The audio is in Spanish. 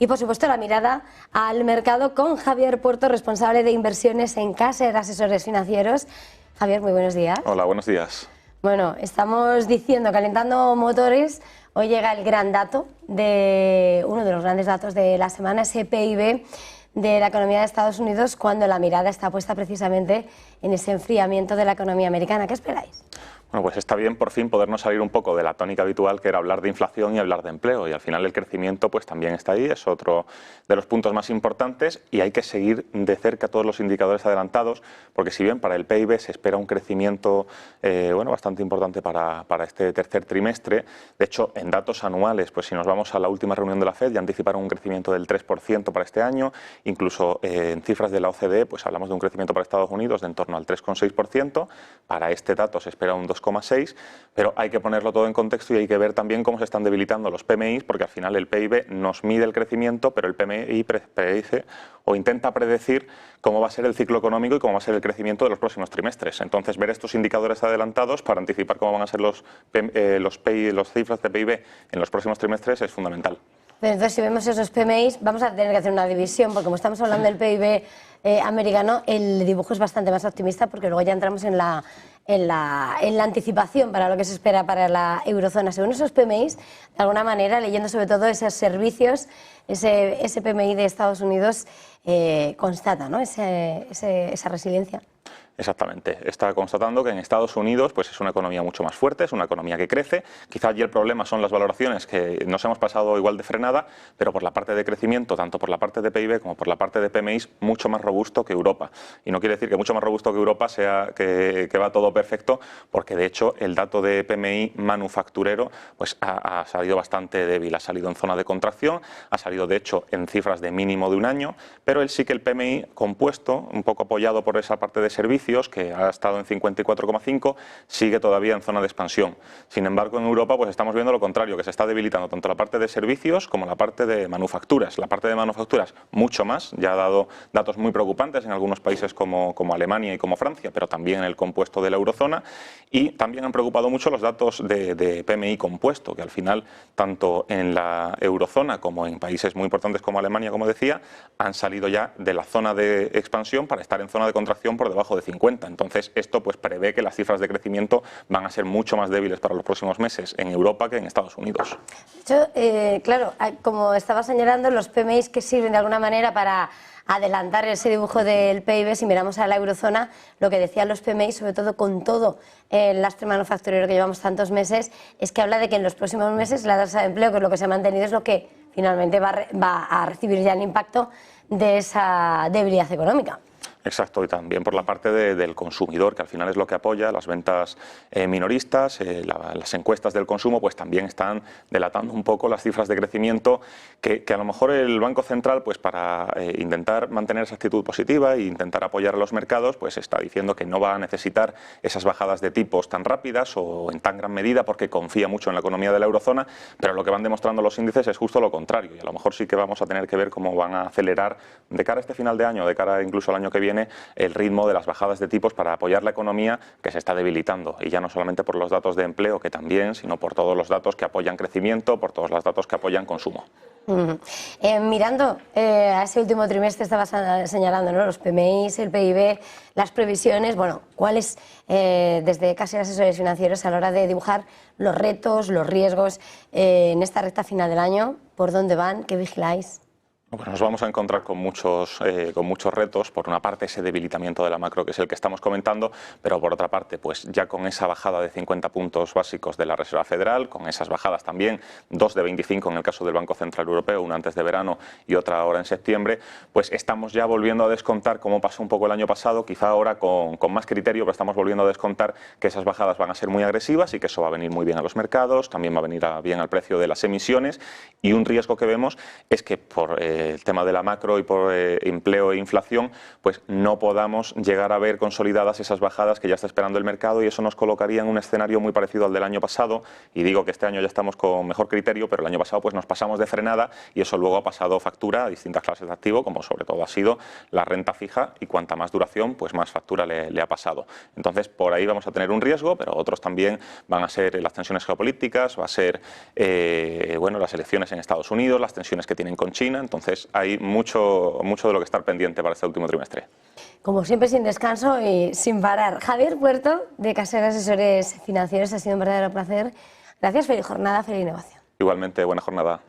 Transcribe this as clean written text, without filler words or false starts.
y por supuesto la mirada al mercado con Javier Puerto, responsable de inversiones en Caser Asesores Financieros. Javier, muy buenos días. Hola, buenos días. Bueno, estamos diciendo, calentando motores, hoy llega el gran dato, uno de los grandes datos de la semana, ese PIB de la economía de Estados Unidos, cuando la mirada está puesta precisamente en ese enfriamiento de la economía americana. ¿Qué esperáis? Bueno, pues está bien por fin podernos salir un poco de la tónica habitual que era hablar de inflación y hablar de empleo, y al final el crecimiento pues también está ahí, es otro de los puntos más importantes y hay que seguir de cerca todos los indicadores adelantados, porque si bien para el PIB se espera un crecimiento bastante importante para este tercer trimestre, de hecho en datos anuales, pues si nos vamos a la última reunión de la FED ya anticiparon un crecimiento del 3% para este año, incluso en cifras de la OCDE pues hablamos de un crecimiento para Estados Unidos de en torno al 3,6%, para este dato se espera un 2,6%, pero hay que ponerlo todo en contexto y hay que ver también cómo se están debilitando los PMI, porque al final el PIB nos mide el crecimiento, pero el PMI predice o intenta predecir cómo va a ser el ciclo económico y cómo va a ser el crecimiento de los próximos trimestres. Entonces, ver estos indicadores adelantados para anticipar cómo van a ser los cifras de PIB en los próximos trimestres es fundamental. Pero entonces, si vemos esos PMIs, vamos a tener que hacer una división, porque como estamos hablando del PIB americano, el dibujo es bastante más optimista, porque luego ya entramos en la anticipación para lo que se espera para la eurozona. Según esos PMIs, de alguna manera, leyendo sobre todo esos servicios, ese PMI de Estados Unidos constata, ¿no? esa resiliencia. Exactamente. Está constatando que en Estados Unidos pues es una economía mucho más fuerte, es una economía que crece. Quizá allí el problema son las valoraciones, que nos hemos pasado igual de frenada, pero por la parte de crecimiento, tanto por la parte de PIB como por la parte de PMI, mucho más robusto que Europa. Y no quiere decir que mucho más robusto que Europa sea que va todo perfecto, porque de hecho el dato de PMI manufacturero pues ha salido bastante débil, ha salido en zona de contracción, ha salido de hecho en cifras de mínimo de un año, pero sí que el PMI compuesto, un poco apoyado por esa parte de servicios, que ha estado en 54,5, sigue todavía en zona de expansión. Sin embargo, en Europa pues estamos viendo lo contrario, que se está debilitando tanto la parte de servicios como la parte de manufacturas. La parte de manufacturas mucho más, ya ha dado datos muy preocupantes en algunos países como Alemania y como Francia, pero también en el compuesto de la eurozona, y también han preocupado mucho los datos de PMI compuesto, que al final, tanto en la eurozona como en países muy importantes como Alemania, como decía, han salido ya de la zona de expansión para estar en zona de contracción por debajo de 50. Entonces, esto pues prevé que las cifras de crecimiento van a ser mucho más débiles para los próximos meses en Europa que en Estados Unidos. De hecho, claro, como estaba señalando, los PMIs que sirven de alguna manera para adelantar ese dibujo del PIB, si miramos a la eurozona, lo que decían los PMI, sobre todo con todo el lastre manufacturero que llevamos tantos meses, es que habla de que en los próximos meses la tasa de empleo, que es lo que se ha mantenido, es lo que finalmente va a recibir ya el impacto de esa debilidad económica. Exacto, y también por la parte del consumidor, que al final es lo que apoya las ventas minoristas, las encuestas del consumo pues también están delatando un poco las cifras de crecimiento que a lo mejor el Banco Central pues para intentar mantener esa actitud positiva e intentar apoyar a los mercados pues está diciendo que no va a necesitar esas bajadas de tipos tan rápidas o en tan gran medida porque confía mucho en la economía de la eurozona, pero lo que van demostrando los índices es justo lo contrario, y a lo mejor sí que vamos a tener que ver cómo van a acelerar de cara a este final de año, de cara incluso al año que viene, el ritmo de las bajadas de tipos para apoyar la economía que se está debilitando, y ya no solamente por los datos de empleo, que también, sino por todos los datos que apoyan crecimiento, por todos los datos que apoyan consumo. Mirando a ese último trimestre, estabas señalando, ¿no?, los PMIs, el PIB, las previsiones, bueno, ¿cuáles desde Caser Asesores Financieros a la hora de dibujar los retos, los riesgos en esta recta final del año? ¿Por dónde van? ¿Qué vigiláis? Bueno, nos vamos a encontrar con muchos retos. Por una parte, ese debilitamiento de la macro, que es el que estamos comentando, pero por otra parte, pues ya con esa bajada de 50 puntos básicos de la Reserva Federal, con esas bajadas también, 2 de 25 en el caso del Banco Central Europeo, una antes de verano y otra ahora en septiembre, pues estamos ya volviendo a descontar, como pasó un poco el año pasado, quizá ahora con más criterio, pero estamos volviendo a descontar que esas bajadas van a ser muy agresivas y que eso va a venir muy bien a los mercados, también va a venir bien al precio de las emisiones, y un riesgo que vemos es que por el tema de la macro y por empleo e inflación, pues no podamos llegar a ver consolidadas esas bajadas que ya está esperando el mercado, y eso nos colocaría en un escenario muy parecido al del año pasado. Y digo que este año ya estamos con mejor criterio, pero el año pasado pues nos pasamos de frenada, y eso luego ha pasado factura a distintas clases de activo, como sobre todo ha sido la renta fija, y cuanta más duración, pues más factura le ha pasado. Entonces, por ahí vamos a tener un riesgo, pero otros también van a ser las tensiones geopolíticas, va a ser bueno, las elecciones en Estados Unidos, las tensiones que tienen con China. Entonces, hay mucho de lo que estar pendiente para este último trimestre. Como siempre, sin descanso y sin parar. Javier Puerto, de Caser Asesores Financieros, ha sido un verdadero placer. Gracias, feliz jornada, feliz negocio. Igualmente, buena jornada.